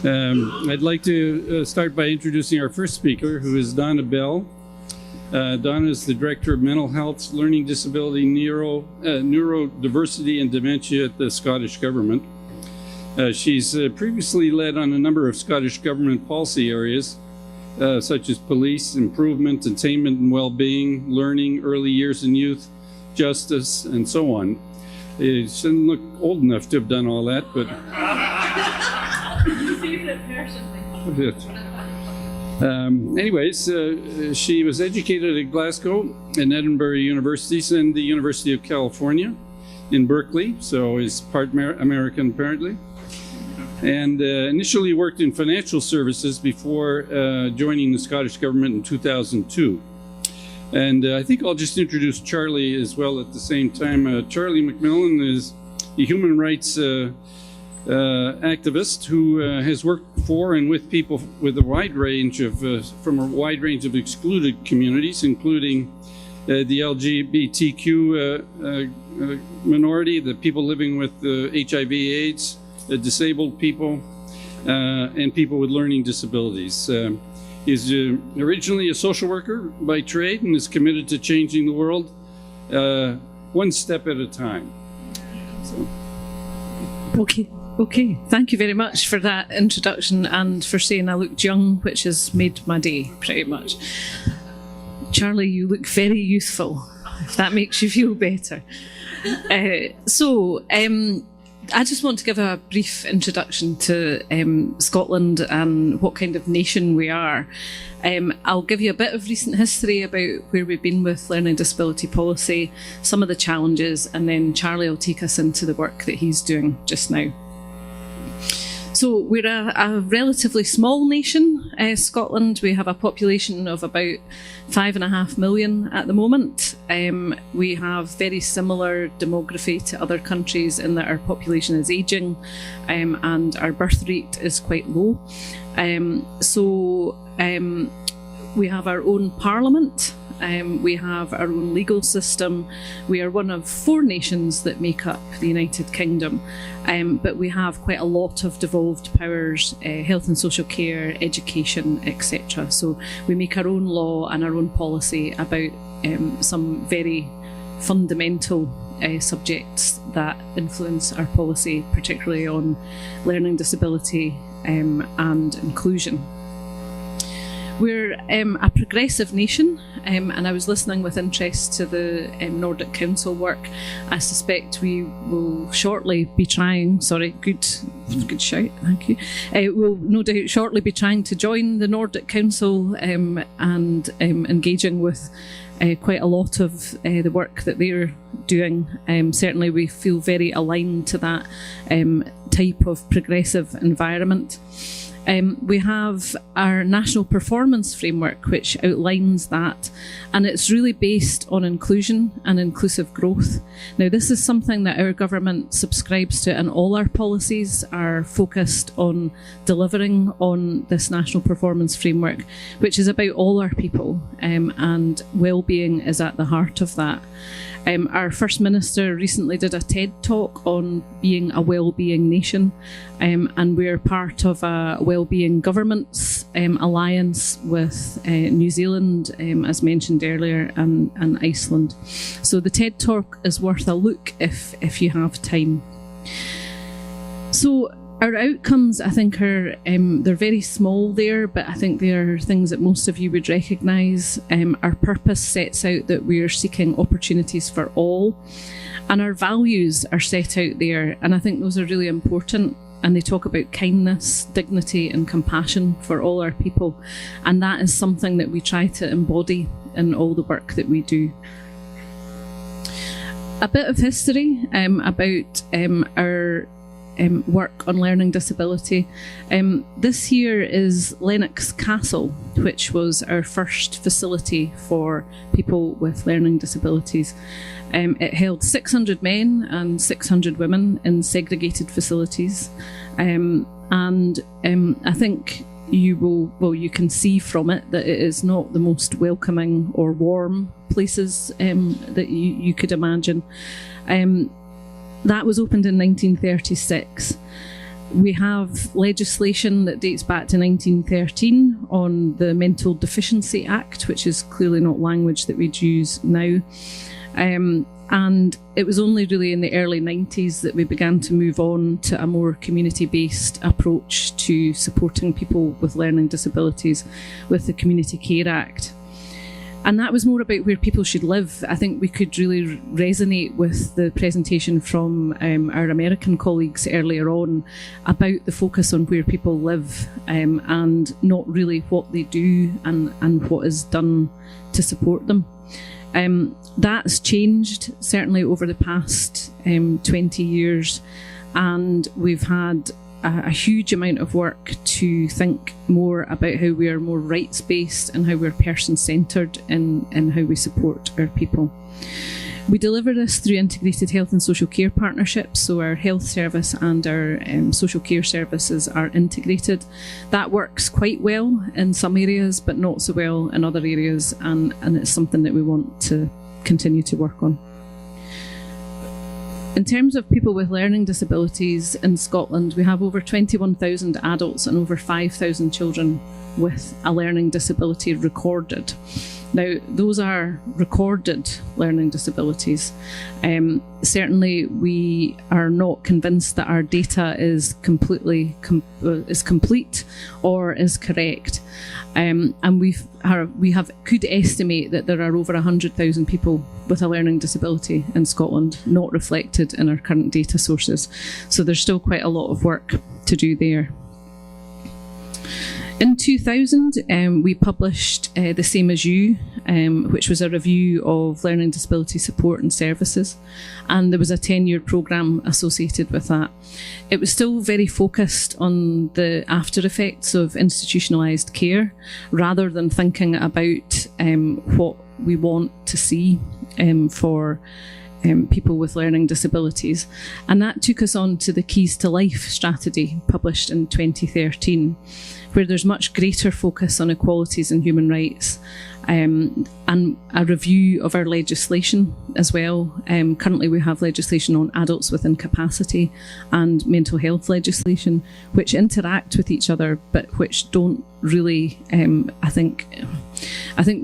I'd like to start by introducing our first speaker, who is Donna Bell. Donna is the Director of Mental Health, Learning Disability, Neurodiversity and Dementia at the Scottish Government. She's previously led on a number of Scottish Government policy areas, such as police, improvement, attainment and well-being, learning, early years and youth, justice, and so on. She doesn't look old enough to have done all that, but... Anyways, she was educated at Glasgow and Edinburgh Universities and the University of California in Berkeley, so is part American apparently. And initially worked in financial services before joining the Scottish Government in 2002. And I think I'll just introduce Charlie as well at the same time. Charlie McMillan is a human rights activist who has worked for and with people with a wide range of, from a wide range of excluded communities, including the LGBTQ minority, the people living with HIV/AIDS, disabled people, and people with learning disabilities. He's originally a social worker by trade and is committed to changing the world one step at a time. So. Okay, thank you very much for that introduction and for saying I looked young, which has made my day, pretty much. Charlie, you look very youthful, if that makes you feel better. I just want to give a brief introduction to Scotland and what kind of nation we are. I'll give you a bit of recent history about where we've been with learning disability policy, some of the challenges, and then Charlie will take us into the work that he's doing just now. So we're a relatively small nation, Scotland. We have a population of about 5.5 million at the moment. We have very similar demography to other countries in that our population is ageing and our birth rate is quite low. We have our own parliament. We have our own legal system. We are one of 4 nations that make up the United Kingdom, but we have quite a lot of devolved powers, health and social care, education, etc. So we make our own law and our own policy about some very fundamental subjects that influence our policy, particularly on learning disability and inclusion. We're a progressive nation, and I was listening with interest to the Nordic Council work. I suspect we will shortly be trying, good shout, thank you. We'll no doubt shortly be trying to join the Nordic Council and engaging with quite a lot of the work that they're doing. Certainly we feel very aligned to that type of progressive environment. We have our national performance framework, which outlines that, and it's really based on inclusion and inclusive growth. Now, this is something that our government subscribes to, and all our policies are focused on delivering on this national performance framework, which is about all our people, and well-being is at the heart of that. Our First Minister recently did a TED talk on being a well-being nation, and we're part of a well-being governments alliance with New Zealand, as mentioned earlier, and Iceland. So the TED talk is worth a look if you have time. So our outcomes, I think, are they're very small there, but I think they are things that most of you would recognise. Our purpose sets out that we are seeking opportunities for all, and our values are set out there, and I think those are really important. And they talk about kindness, dignity and compassion for all our people, and that is something that we try to embody in all the work that we do. A bit of history about our work on learning disability. This here is Lennox Castle, which was our first facility for people with learning disabilities. It held 600 men and 600 women in segregated facilities, and I think you can see from it that it is not the most welcoming or warm places that you could imagine. That was opened in 1936. We have legislation that dates back to 1913 on the Mental Deficiency Act, which is clearly not language that we'd use now. And it was only really in the early 90s that we began to move on to a more community-based approach to supporting people with learning disabilities with the Community Care Act. And that was more about where people should live. I think we could really resonate with the presentation from our American colleagues earlier on about the focus on where people live and not really what they do and what is done to support them. That's changed certainly over the past 20 years, and we've had a huge amount of work to think more about how we are more rights-based and how we're person-centred in how we support our people. We deliver this through integrated health and social care partnerships, so our health service and our social care services are integrated. That works quite well in some areas, but not so well in other areas, and it's something that we want to continue to work on. In terms of people with learning disabilities in Scotland, we have over 21,000 adults and over 5,000 children with a learning disability recorded. Now, those are recorded learning disabilities. Certainly, we are not convinced that our data is complete or is correct. And we could estimate that there are over 100,000 people with a learning disability in Scotland not reflected in our current data sources. So there's still quite a lot of work to do there. In 2000, we published The Same As You, which was a review of learning disability support and services, and there was a 10-year programme associated with that. It was still very focused on the after effects of institutionalised care, rather than thinking about what we want to see for people with learning disabilities. And that took us on to the Keys to Life strategy, published in 2013, where there's much greater focus on equalities and human rights, and a review of our legislation as well. Currently we have legislation on adults with incapacity and mental health legislation, which interact with each other, but which don't really, I think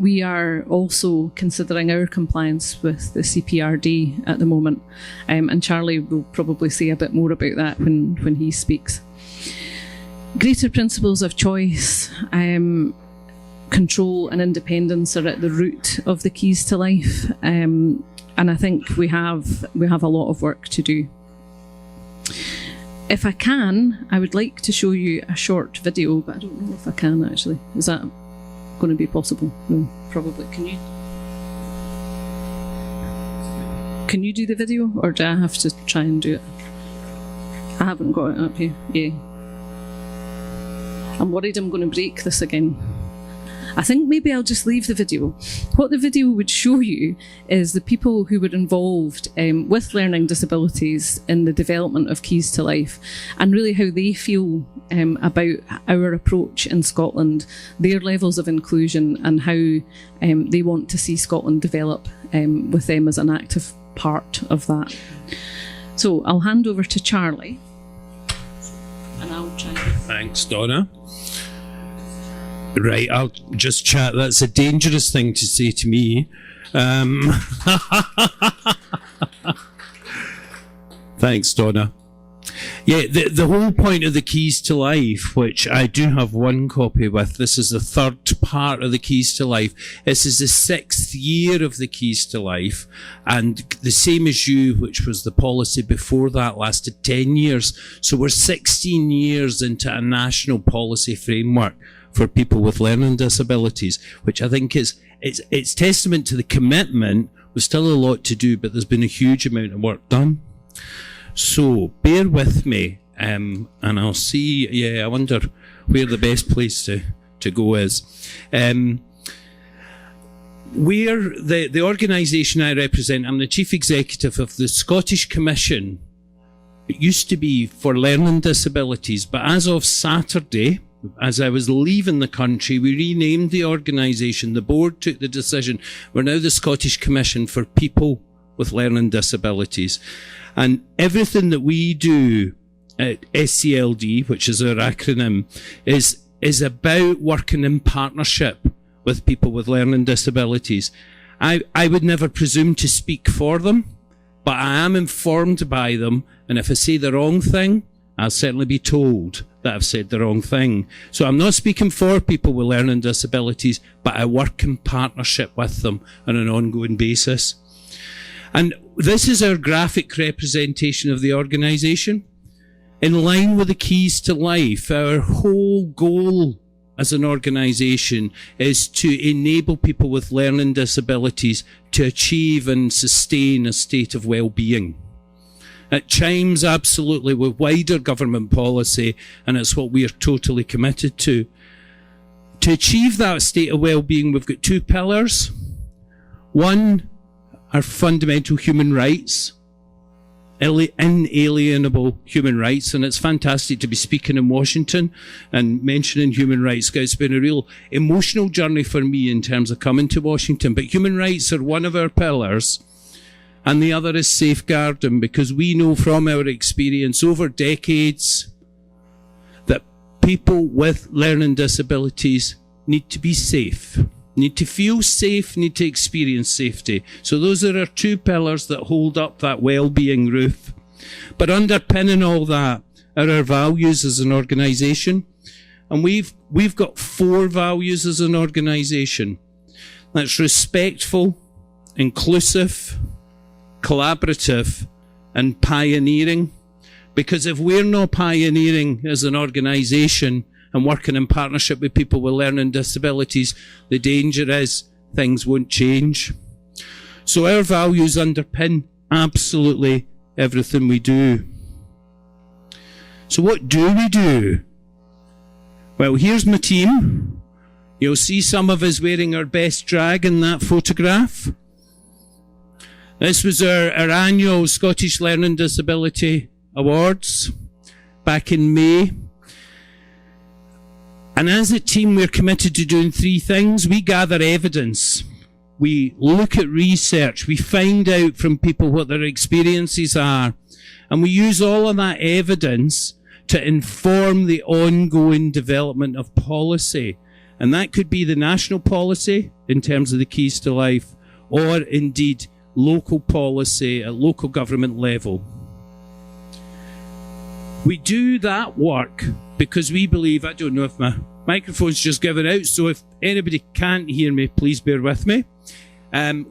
we are also considering our compliance with the CPRD at the moment, and Charlie will probably say a bit more about that when he speaks. Greater principles of choice, control and independence are at the root of the Keys to Life, and I think we have a lot of work to do. If I can, I would like to show you a short video, but I don't know if I can actually. Is that going to be possible? No, probably. Can you do the video, or do I have to try and do it? I haven't got it up here. Yeah. I'm worried I'm going to break this again. I think maybe I'll just leave the video. What the video would show you is the people who were involved with learning disabilities in the development of Keys to Life, and really how they feel about our approach in Scotland, their levels of inclusion, and how they want to see Scotland develop with them as an active part of that. So I'll hand over to Charlie, and I'll try. Thanks, Donna. Right, I'll just chat. That's a dangerous thing to say to me. Thanks, Donna. Yeah, the whole point of the Keys to Life, which I do have one copy with, this is the third part of the Keys to Life. This is the 6th year of the Keys to Life, and The Same As You, which was the policy before that, lasted 10 years. So we're 16 years into a national policy framework for people with learning disabilities, which I think it's testament to the commitment. There's still a lot to do, but there's been a huge amount of work done. So bear with me, and I'll see. Yeah, I wonder where the best place to go is. Where the organisation I represent, I'm the chief executive of the Scottish Commission. It used to be for learning disabilities, but as of Saturday, as I was leaving the country, we renamed the organisation. The board took the decision. We're now the Scottish Commission for People with Learning Disabilities. And everything that we do SCLD, which is our acronym, is about working in partnership with people with learning disabilities. I would never presume to speak for them, but I am informed by them, and if I say the wrong thing, I'll certainly be told that I've said the wrong thing. So I'm not speaking for people with learning disabilities, but I work in partnership with them on an ongoing basis. And this is our graphic representation of the organisation. In line with the Keys to Life, our whole goal as an organisation is to enable people with learning disabilities to achieve and sustain a state of well-being. It chimes absolutely with wider government policy, and it's what we are totally committed to. To achieve that state of well-being, we've got two pillars. One are fundamental human rights, inalienable human rights, and it's fantastic to be speaking in Washington and mentioning human rights. It's been a real emotional journey for me in terms of coming to Washington, but human rights are one of our pillars, and the other is safeguarding, because we know from our experience over decades that people with learning disabilities need to be safe, need to feel safe, need to experience safety. So those are our two pillars that hold up that well-being roof. But underpinning all that are our values as an organisation. And we've got 4 values as an organisation. That's respectful, inclusive, collaborative, and pioneering. Because if we're not pioneering as an organisation and working in partnership with people with learning disabilities, the danger is things won't change. So our values underpin absolutely everything we do. So what do we do? Well, here's my team. You'll see some of us wearing our best drag in that photograph. This was our annual Scottish Learning Disability Awards back in May. And as a team, we're committed to doing 3 things. We gather evidence. We look at research. We find out from people what their experiences are. And we use all of that evidence to inform the ongoing development of policy. And that could be the national policy in terms of the Keys to Life, or indeed local policy at local government level. We do that work because we believe, I don't know if my microphone's just given out, so if anybody can't hear me, please bear with me.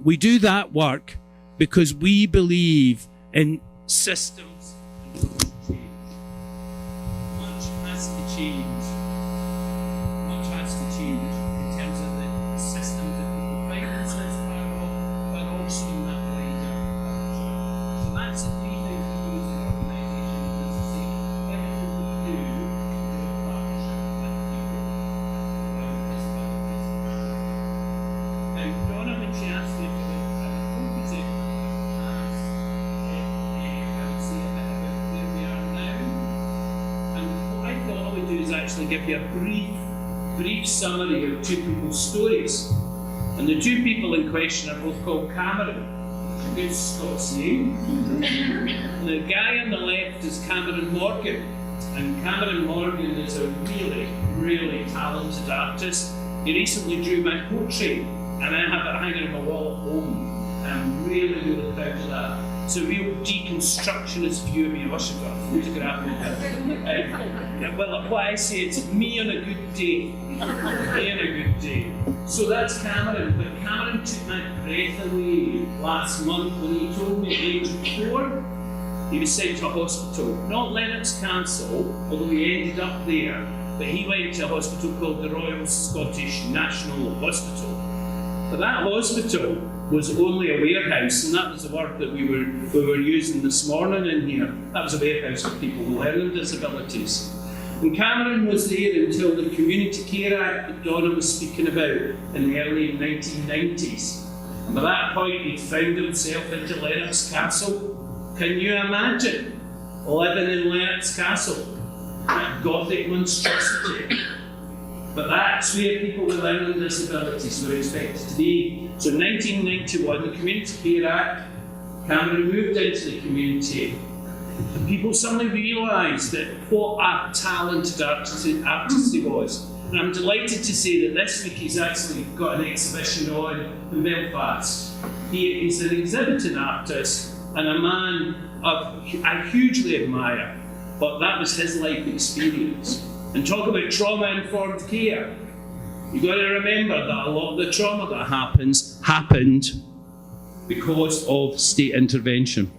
We do that work because we believe in systems. Much has to change. Much has to change in terms of the system that people find themselves part of, but also in that wider picture. So that's the 3 things we do as an organisation. As I say, everything we do in partnership with people with disabilities. Now, Donna, when she asked me to focus it, I would say a bit about where we are now. And what I thought I would do is actually give you a brief summary of 2 people's stories. And the 2 people in question are both called Cameron. A good Scots name. And the guy on the left is Cameron Morgan. And Cameron Morgan is a really, really talented artist. He recently drew my portrait, and I have it hanging on my wall at home. And I'm really, really proud of that. It's a real deconstructionist view of me. I wish I got a photograph of it. Well, what I say, it's me on a good day. Me on a good day. So that's Cameron. But Cameron took my breath away last month when he told me at the age of 4 he was sent to a hospital. Not Lennox Castle, although he ended up there. But he went to a hospital called the Royal Scottish National Hospital. But that hospital was only a warehouse, and that was the word that we were using this morning in here. That was a warehouse for people with learning disabilities. And Cameron was there until the Community Care Act that Donna was speaking about in the early 1990s. And by that point, he'd found himself into Lennox Castle. Can you imagine living in Lennox Castle? That Gothic monstrosity. But that's where people with learning disabilities were expected to be. So in 1991, the Community Care Act, Cameron moved into the community. And people suddenly realised that what a talented artist he was. And I'm delighted to say that this week he's actually got an exhibition on in Belfast. He's an exhibiting artist and a man I hugely admire, but that was his life experience. And talk about trauma-informed care. You've got to remember that a lot of the trauma that happened because of state intervention.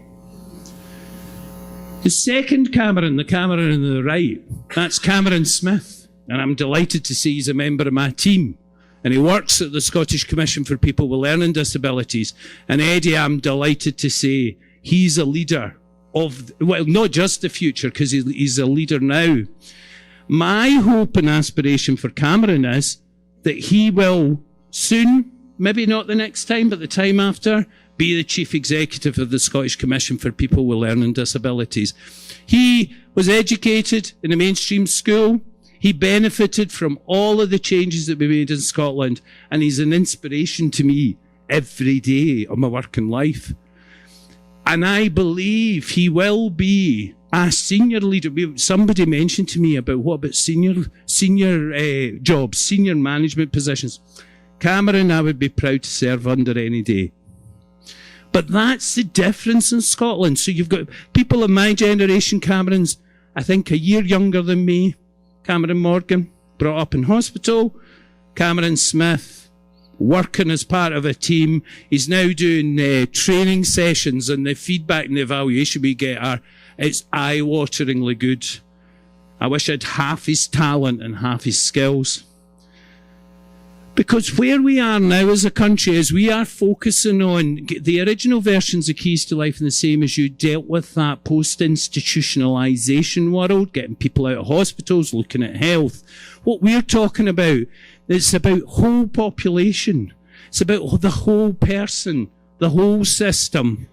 The second Cameron, the Cameron on the right, that's Cameron Smith. And I'm delighted to say he's a member of my team. And he works at the Scottish Commission for People with Learning Disabilities. And Eddie, I'm delighted to say he's a leader of, well, not just the future, because he's a leader now. My hope and aspiration for Cameron is that he will soon, maybe not the next time, but the time after, be the Chief Executive of the Scottish Commission for People with Learning Disabilities. He was educated in a mainstream school. He benefited from all of the changes that we made in Scotland, and he's an inspiration to me every day of my working life. And I believe he will be a senior leader. Somebody mentioned to me about senior jobs, senior management positions. Cameron, I would be proud to serve under any day. But that's the difference in Scotland. So you've got people of my generation, Cameron's, I think, a year younger than me. Cameron Morgan, brought up in hospital. Cameron Smith, working as part of a team. He's now doing training sessions, and the feedback and the evaluation we get it's eye-wateringly good. I wish I had half his talent and half his skills. Because where we are now as a country is we are focusing on the original versions of Keys to Life, and the same as you dealt with that post-institutionalisation world, getting people out of hospitals, looking at health. What we're talking about, it's about whole population. It's about the whole person, the whole system.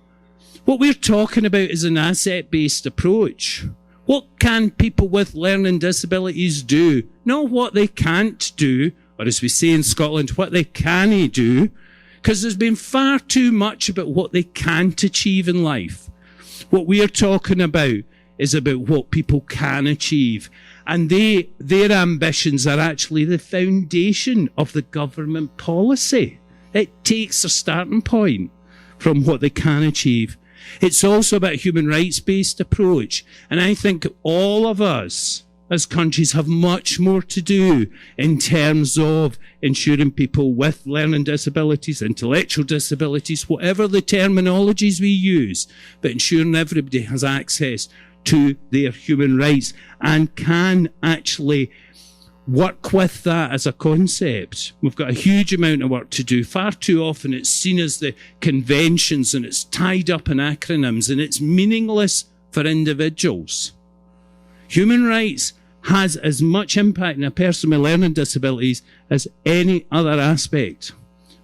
What we're talking about is an asset-based approach. What can people with learning disabilities do? Not what they can't do, or as we say in Scotland, what they can't do, because there's been far too much about what they can't achieve in life. What we are talking about is about what people can achieve. And their ambitions are actually the foundation of the government policy. It takes a starting point from what they can achieve. It's also about a human rights-based approach. And I think all of us as countries have much more to do in terms of ensuring people with learning disabilities, intellectual disabilities, whatever the terminologies we use, but ensuring everybody has access to their human rights and can actually work with that as a concept. We've got a huge amount of work to do. Far too often it's seen as the conventions, and it's tied up in acronyms, and it's meaningless for individuals. Human rights has as much impact on a person with learning disabilities as any other aspect.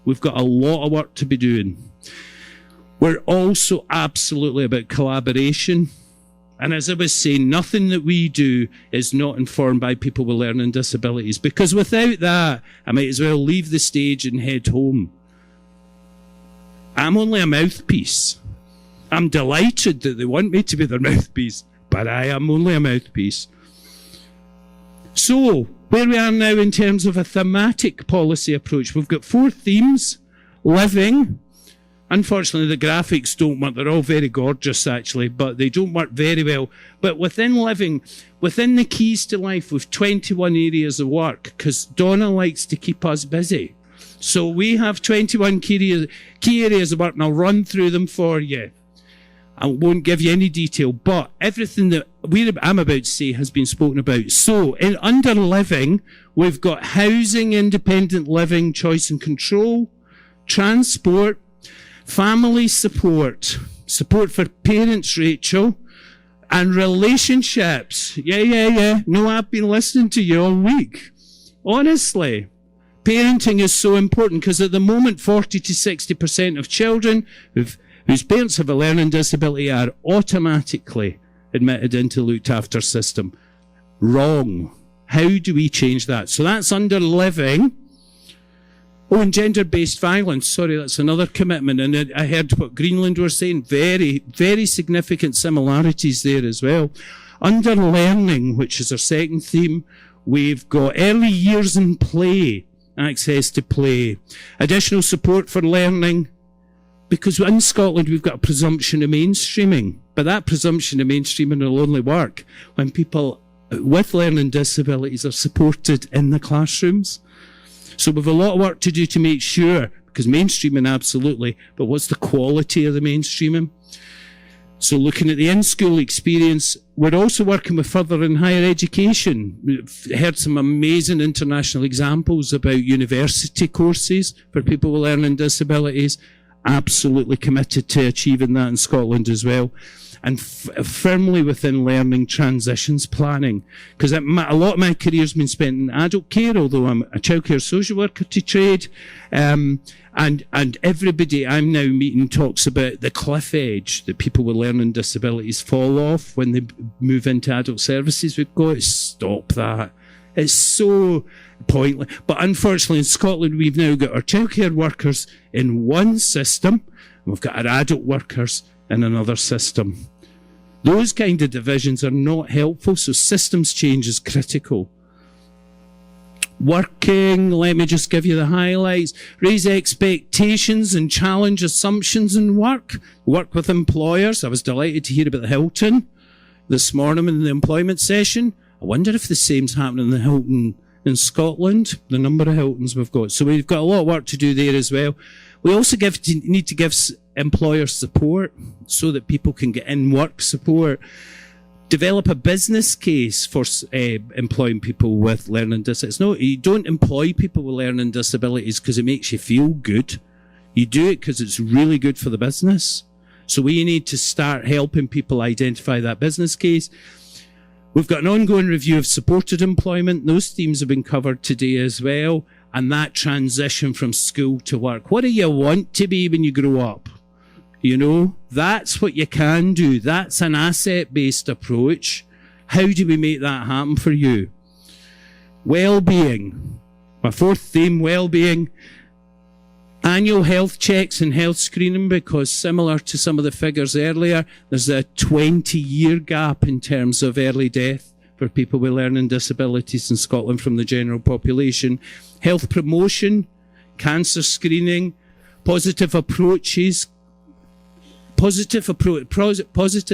We've got a lot of work to be doing. We're also absolutely about collaboration. And as I was saying, nothing that we do is not informed by people with learning disabilities, because without that, I might as well leave the stage and head home. I'm only a mouthpiece. I'm delighted that they want me to be their mouthpiece, but I am only a mouthpiece. So, where we are now in terms of a thematic policy approach, we've got 4 themes. Living. Unfortunately, the graphics don't work. They're all very gorgeous, actually, but they don't work very well. But within living, within the Keys to Life, we've 21 areas of work, because Donna likes to keep us busy. So we have 21 key areas of work, and I'll run through them for you. I won't give you any detail, but everything that I'm about to say has been spoken about. So, under living, we've got housing, independent living, choice and control, transport, family support, support for parents, Rachel, and relationships. Yeah. No, I've been listening to you all week. Honestly, parenting is so important, because at the moment, 40 to 60% of children whose parents have a learning disability are automatically admitted into looked after system. Wrong. How do we change that? So that's under living. Oh, and gender-based violence. Sorry, that's another commitment. And I heard what Greenland were saying. Very, very significant similarities there as well. Under learning, which is our second theme, we've got early years in play, access to play, additional support for learning, because in Scotland we've got a presumption of mainstreaming, but that presumption of mainstreaming will only work when people with learning disabilities are supported in the classrooms. So we've a lot of work to do to make sure, because mainstreaming absolutely, but what's the quality of the mainstreaming? So looking at the in-school experience, we're also working with further and higher education. We've heard some amazing international examples about university courses for people with learning disabilities. Absolutely committed to achieving that in Scotland as well. And firmly within learning transitions planning. Because a lot of my career's been spent in adult care, although I'm a childcare social worker to trade. And everybody I'm now meeting talks about the cliff edge that people with learning disabilities fall off when they move into adult services. We've got to stop that. It's so pointless. But unfortunately in Scotland we've now got our childcare workers in one system, and we've got our adult workers in another system. Those kind of divisions are not helpful, so systems change is critical. Working, let me just give you the highlights. Raise expectations and challenge assumptions in work. Work with employers. I was delighted to hear about the Hilton this morning in the employment session. I wonder if the same's happening in the Hilton in Scotland, the number of Hiltons we've got. So we've got a lot of work to do there as well. We also need to give employers support so that people can get in work support. Develop a business case for employing people with learning disabilities. No, you don't employ people with learning disabilities because it makes you feel good. You do it because it's really good for the business. So we need to start helping people identify that business case. We've got an ongoing review of supported employment. Those themes have been covered today as well. And that transition from school to work. What do you want to be when you grow up? You know, that's what you can do. That's an asset-based approach. How do we make that happen for you? Well-being. My fourth theme, well-being. Annual health checks and health screening, because similar to some of the figures earlier, there's a 20-year gap in terms of early death for people with learning disabilities in Scotland from the general population. Health promotion, cancer screening, positive approaches, positive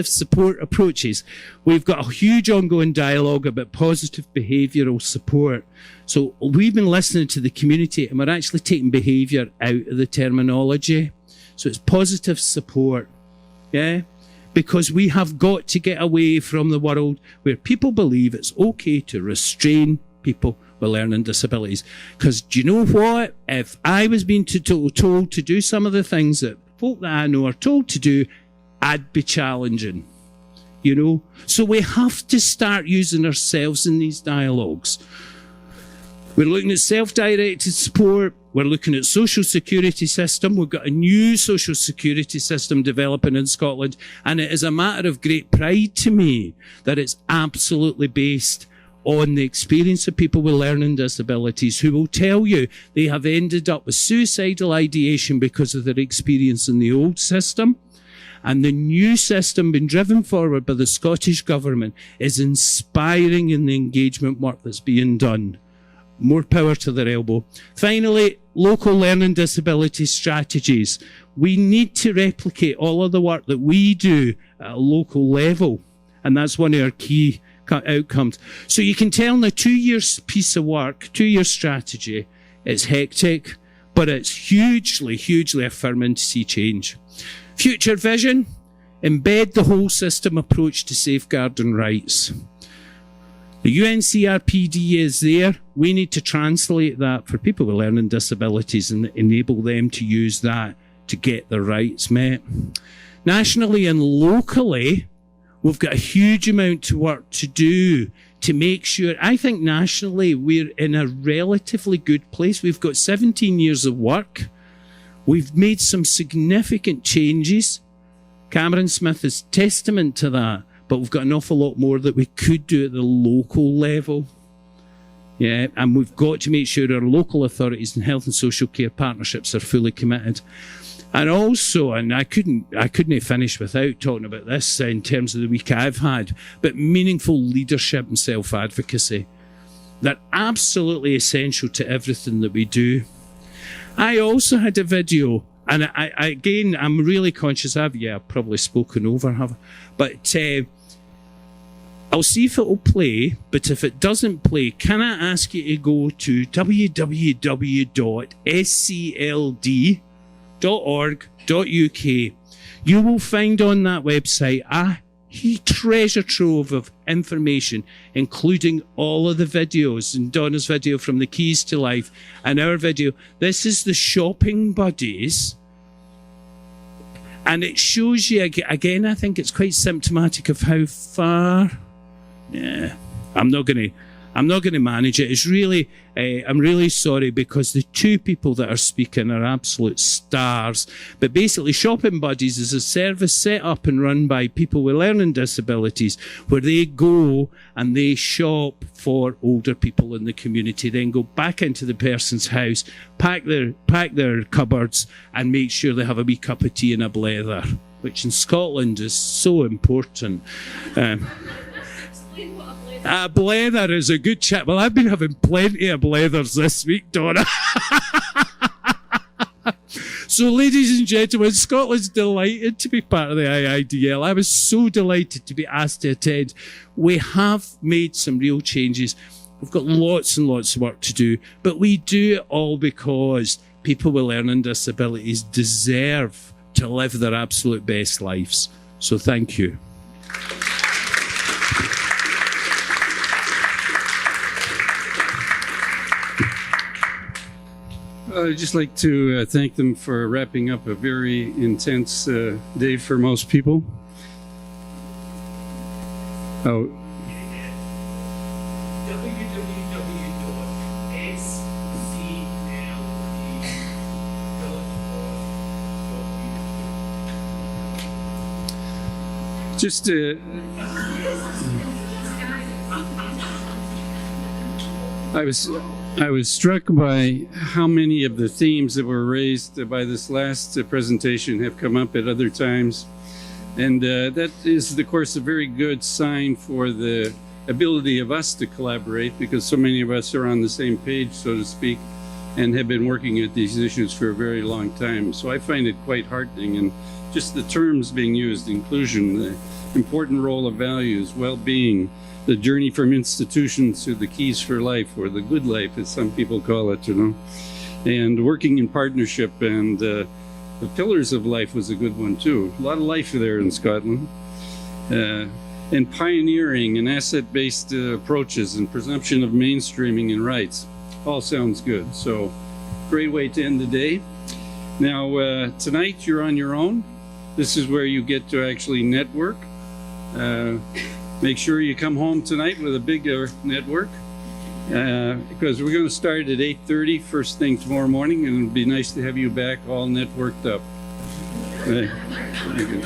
support approaches. We've got a huge ongoing dialogue about positive behavioural support. So we've been listening to the community and we're actually taking behaviour out of the terminology. So it's positive support, yeah? Because we have got to get away from the world where people believe it's okay to restrain people with learning disabilities. Because do you know what? If I was being told to do some of the things that folk that I know are told to do, I'd be challenging, you know? So we have to start using ourselves in these dialogues. We're looking at self-directed support. We're looking at social security system. We've got a new social security system developing in Scotland. And it is a matter of great pride to me that it's absolutely based on the experience of people with learning disabilities who will tell you they have ended up with suicidal ideation because of their experience in the old system. And the new system being driven forward by the Scottish Government is inspiring in the engagement work that's being done. More power to their elbow. Finally, local learning disability strategies. We need to replicate all of the work that we do at a local level. And that's one of our key outcomes. So you can tell in a 2-year piece of work, 2-year strategy, it's hectic, but it's hugely, hugely affirming to see change. Future vision, embed the whole system approach to safeguarding rights. The UNCRPD is there. We need to translate that for people with learning disabilities and enable them to use that to get their rights met. Nationally and locally, we've got a huge amount of work to do to make sure, I think nationally, we're in a relatively good place. We've got 17 years of work. We've made some significant changes. Cameron Smith is testament to that, but we've got an awful lot more that we could do at the local level. Yeah, and we've got to make sure our local authorities and health and social care partnerships are fully committed. And also, and I couldn't finish without talking about this in terms of the week I've had, but meaningful leadership and self-advocacy. They're absolutely essential to everything that we do. I also had a video, and I'm really conscious I've probably spoken over, have I? But I'll see if it will play, but if it doesn't play, can I ask you to go to www.scld.org.uk. You will find on that website a treasure trove of information, including all of the videos, and Donna's video from the Keys to Life and our video. This is the shopping buddies. And it shows you, again, I think it's quite symptomatic of how far... Yeah, I'm not going to manage it. It's really, I'm really sorry, because the two people that are speaking are absolute stars. But basically, Shopping Buddies is a service set up and run by people with learning disabilities, where they go and they shop for older people in the community, then go back into the person's house, pack their cupboards, and make sure they have a wee cup of tea and a blether, which in Scotland is so important. A blether is a good chat. Well, I've been having plenty of blethers this week, Donna. So, ladies and gentlemen, Scotland's delighted to be part of the IIDL. I was so delighted to be asked to attend. We have made some real changes. We've got lots and lots of work to do, but we do it all because people with learning disabilities deserve to live their absolute best lives. So thank you. I'd just like to thank them for wrapping up a very intense day for most people. Oh. Just I was struck by how many of the themes that were raised by this last presentation have come up at other times. And that is, of course, a very good sign for the ability of us to collaborate, because so many of us are on the same page, so to speak, and have been working at these issues for a very long time. So I find it quite heartening, and just the terms being used, inclusion, the important role of values, well-being, the journey from institutions to the keys for life, or the good life, as some people call it, you know, and working in partnership, and the pillars of life was a good one too. A lot of life there in Scotland. And pioneering and asset-based approaches and presumption of mainstreaming and rights. All sounds good. So great way to end the day. Now, tonight you're on your own. This is where you get to actually network. Make sure you come home tonight with a bigger network, because we're going to start at 8:30 first thing tomorrow morning, and it'd be nice to have you back all networked up. Thank you.